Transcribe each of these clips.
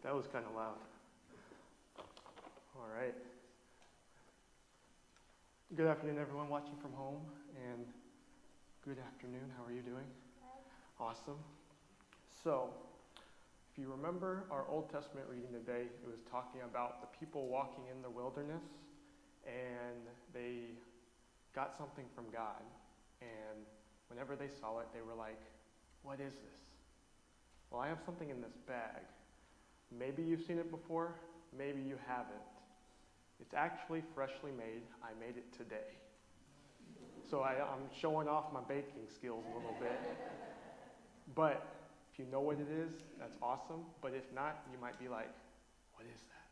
That was kind of loud. All right. Good afternoon, everyone watching from home, and good afternoon. How are you doing? Awesome. So, if you remember our Old Testament reading today, it was talking about the people walking in the wilderness, and they got something from God. And whenever they saw it, they were like, "What is this?" Well, I have something in this bag. Maybe you've seen it before, maybe you haven't. It's actually freshly made. I made it today. So I'm showing off my baking skills a little bit. But if you know what it is, that's awesome. But if not, you might be like, "What is that?"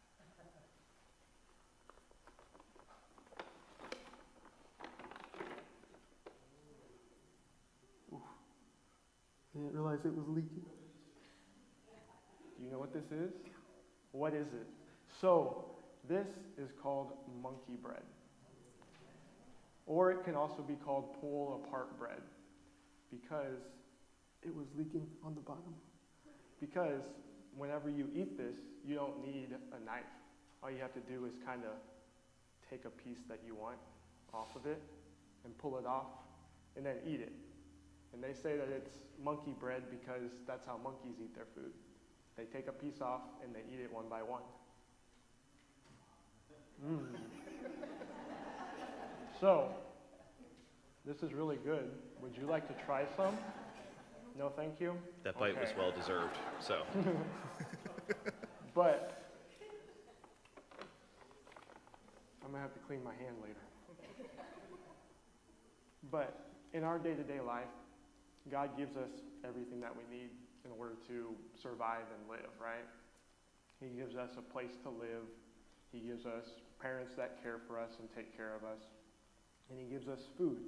Oof. I didn't realize it was leaking. Do you know what this is? What is it? So, this is called monkey bread. Or it can also be called pull apart bread, because it was leaking on the bottom. Because whenever you eat this, you don't need a knife. All you have to do is kind of take a piece that you want off of it and pull it off and then eat it. And they say that it's monkey bread because that's how monkeys eat their food. They take a piece off and they eat it one by one. So, this is really good. Would you like to try some? No, thank you? That bite was well deserved, so. But, I'm going to have to clean my hand later. But, in our day-to-day life, God gives us everything that we need in order to survive and live, right? He gives us a place to live. He gives us parents that care for us and take care of us. And he gives us food,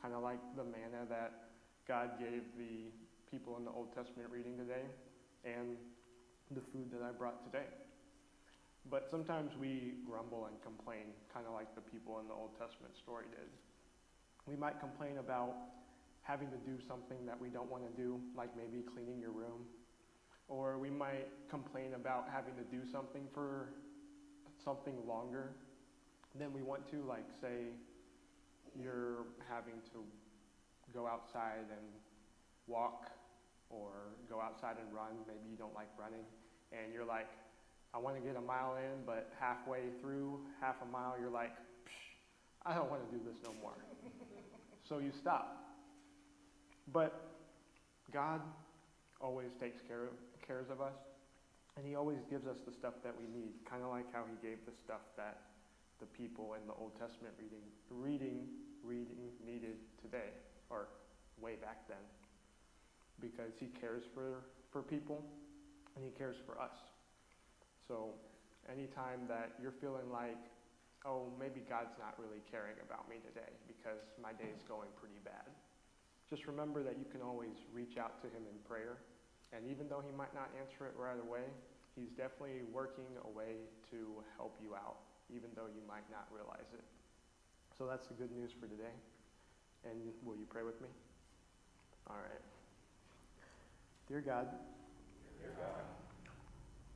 kind of like the manna that God gave the people in the Old Testament reading today, and the food that I brought today. But sometimes we grumble and complain, kind of like the people in the Old Testament story did. We might complain about having to do something that we don't want to do, like maybe cleaning your room. Or we might complain about having to do something for something longer than we want to, like say you're having to go outside and walk or go outside and run. Maybe you don't like running and you're like, "I want to get a mile in," but halfway through half a mile you're like, "I don't want to do this no more." So you stop. But God always takes cares of us, and he always gives us the stuff that we need, kind of like how he gave the stuff that the people in the Old Testament reading needed today, or way back then, because he cares for people, and he cares for us. So anytime that you're feeling like, "Oh, maybe God's not really caring about me today because my day's going pretty bad," just remember that you can always reach out to him in prayer. And even though he might not answer it right away, he's definitely working a way to help you out, even though you might not realize it. So that's the good news for today. And will you pray with me? All right. Dear God,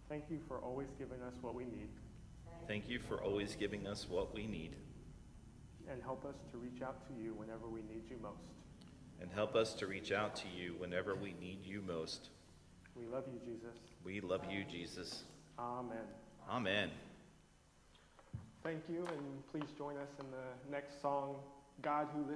thank you for always giving us what we need. Thank you for always giving us what we need. And help us to reach out to you whenever we need you most. And help us to reach out to you whenever we need you most. We love you, Jesus. We love you, Jesus. Amen. Amen. Thank you, and please join us in the next song, "God Who Listens."